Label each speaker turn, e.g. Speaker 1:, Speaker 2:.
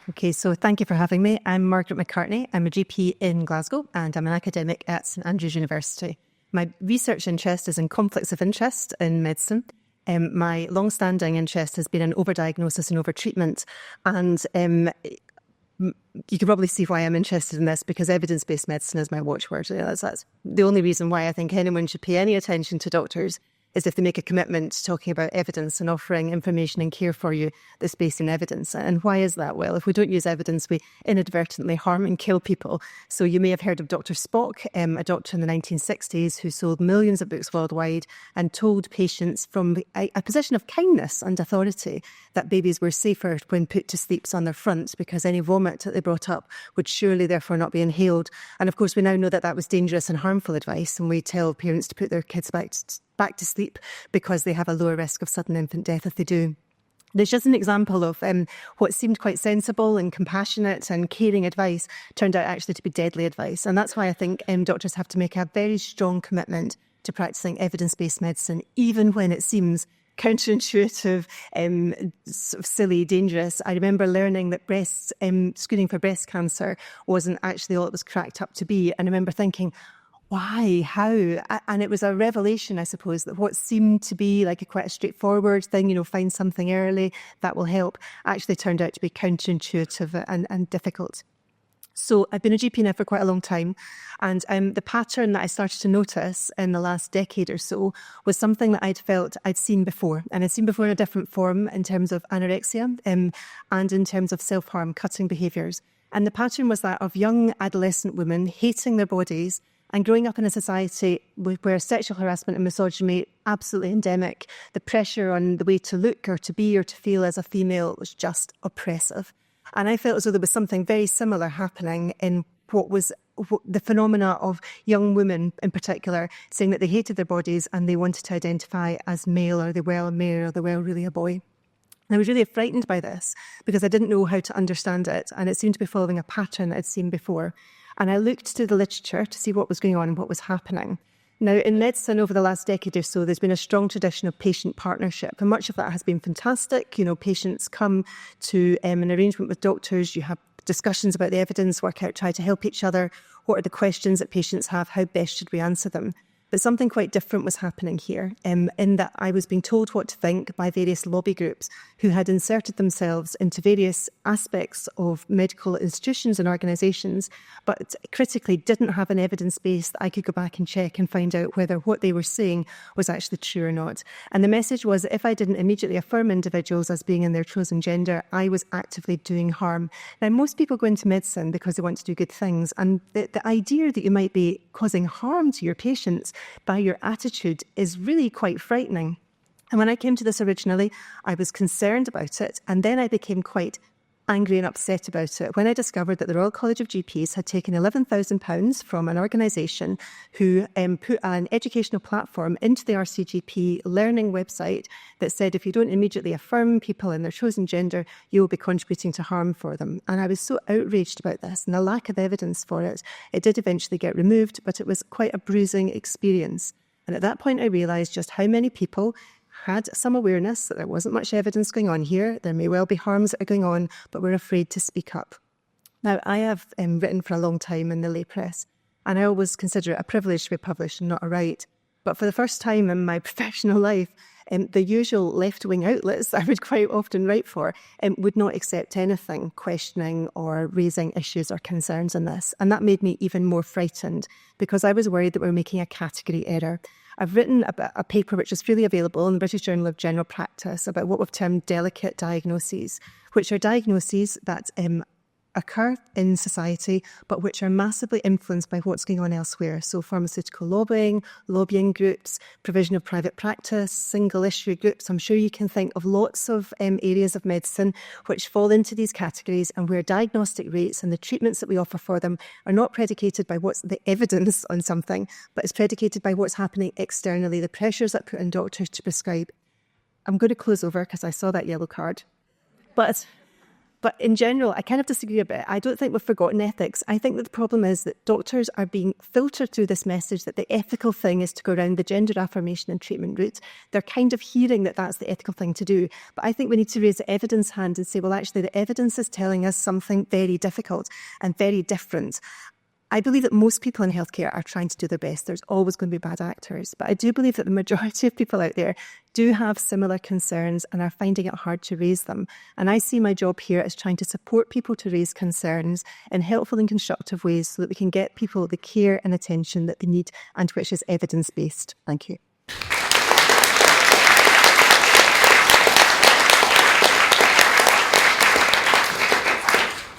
Speaker 1: Okay, so thank you for having me. I'm Margaret McCartney. I'm a GP in Glasgow and I'm an academic at St Andrews University. My research interest is in conflicts of interest in medicine. My long-standing interest has been in overdiagnosis and overtreatment. And you can probably see why I'm interested in this, because evidence-based medicine is my watchword. That's the only reason why I think anyone should pay any attention to doctors is if they make a commitment to talking about evidence and offering information and care for you that's based on evidence. And why is that? Well, if we don't use evidence, we inadvertently harm and kill people. So you may have heard of Dr. Spock, a doctor in the 1960s who sold millions of books worldwide and told patients from a position of kindness and authority that babies were safer when put to sleeps on their front because any vomit that they brought up would surely therefore not be inhaled. And of course, we now know that that was dangerous and harmful advice, and we tell parents to put their kids back to sleep because they have a lower risk of sudden infant death if they do. There's just an example of what seemed quite sensible and compassionate and caring advice turned out actually to be deadly advice. And that's why I think doctors have to make a very strong commitment to practicing evidence-based medicine, even when it seems counterintuitive, sort of silly, dangerous. I remember learning that screening for breast cancer wasn't actually all it was cracked up to be. And I remember thinking, why? How? And it was a revelation, I suppose, that what seemed to be like quite a straightforward thing, find something early, that will help, actually turned out to be counterintuitive and difficult. So I've been a GP now for quite a long time, and the pattern that I started to notice in the last decade or so was something that I'd felt I'd seen before, and I'd seen before in a different form in terms of anorexia and in terms of self-harm, cutting behaviours. And the pattern was that of young adolescent women hating their bodies and growing up in a society where sexual harassment and misogyny absolutely endemic. The pressure on the way to look or to be or to feel as a female was just oppressive. And I felt as though there was something very similar happening in what was the phenomena of young women in particular saying that they hated their bodies and they wanted to identify as male, or they were a male, or they were really a boy. And I was really frightened by this because I didn't know how to understand it, and it seemed to be following a pattern I'd seen before. And I looked to the literature to see what was going on and what was happening. Now, in medicine over the last decade or so, there's been a strong tradition of patient partnership, and much of that has been fantastic. Patients come to an arrangement with doctors, you have discussions about the evidence, work out, try to help each other. What are the questions that patients have? How best should we answer them? But something quite different was happening here, in that I was being told what to think by various lobby groups who had inserted themselves into various aspects of medical institutions and organisations, but critically didn't have an evidence base that I could go back and check and find out whether what they were saying was actually true or not. And the message was that if I didn't immediately affirm individuals as being in their chosen gender, I was actively doing harm. Now, most people go into medicine because they want to do good things, and the idea that you might be causing harm to your patients by your attitude is really quite frightening. And when I came to this originally, I was concerned about it, and then I became quite angry and upset about it when I discovered that the Royal College of GPs had taken £11,000 from an organisation who put an educational platform into the RCGP learning website that said if you don't immediately affirm people in their chosen gender, you will be contributing to harm for them. And I was so outraged about this and the lack of evidence for it. It did eventually get removed, but it was quite a bruising experience. And at that point, I realised just how many people had some awareness that there wasn't much evidence going on here. There may well be harms that are going on, but we're afraid to speak up. Now, I have written for a long time in the lay press, and I always consider it a privilege to be published and not a right. But for the first time in my professional life, the usual left-wing outlets I would quite often write for would not accept anything questioning or raising issues or concerns in this. And that made me even more frightened because I was worried that we were making a category error. I've written a paper which is freely available in the British Journal of General Practice about what we've termed delicate diagnoses, which are diagnoses that occur in society, but which are massively influenced by what's going on elsewhere. So pharmaceutical lobbying groups, provision of private practice, single issue groups. I'm sure you can think of lots of areas of medicine which fall into these categories and where diagnostic rates and the treatments that we offer for them are not predicated by what's the evidence on something, but it's predicated by what's happening externally, the pressures that put on doctors to prescribe. I'm going to close over because I saw that yellow card. But But in general, I kind of disagree a bit. I don't think we've forgotten ethics. I think that the problem is that doctors are being filtered through this message that the ethical thing is to go around the gender affirmation and treatment route. They're kind of hearing that that's the ethical thing to do. But I think we need to raise the evidence hand and say, well, actually, the evidence is telling us something very difficult and very different. I believe that most people in healthcare are trying to do their best. There's always going to be bad actors. But I do believe that the majority of people out there do have similar concerns and are finding it hard to raise them. And I see my job here as trying to support people to raise concerns in helpful and constructive ways so that we can get people the care and attention that they need and which is evidence-based. Thank you.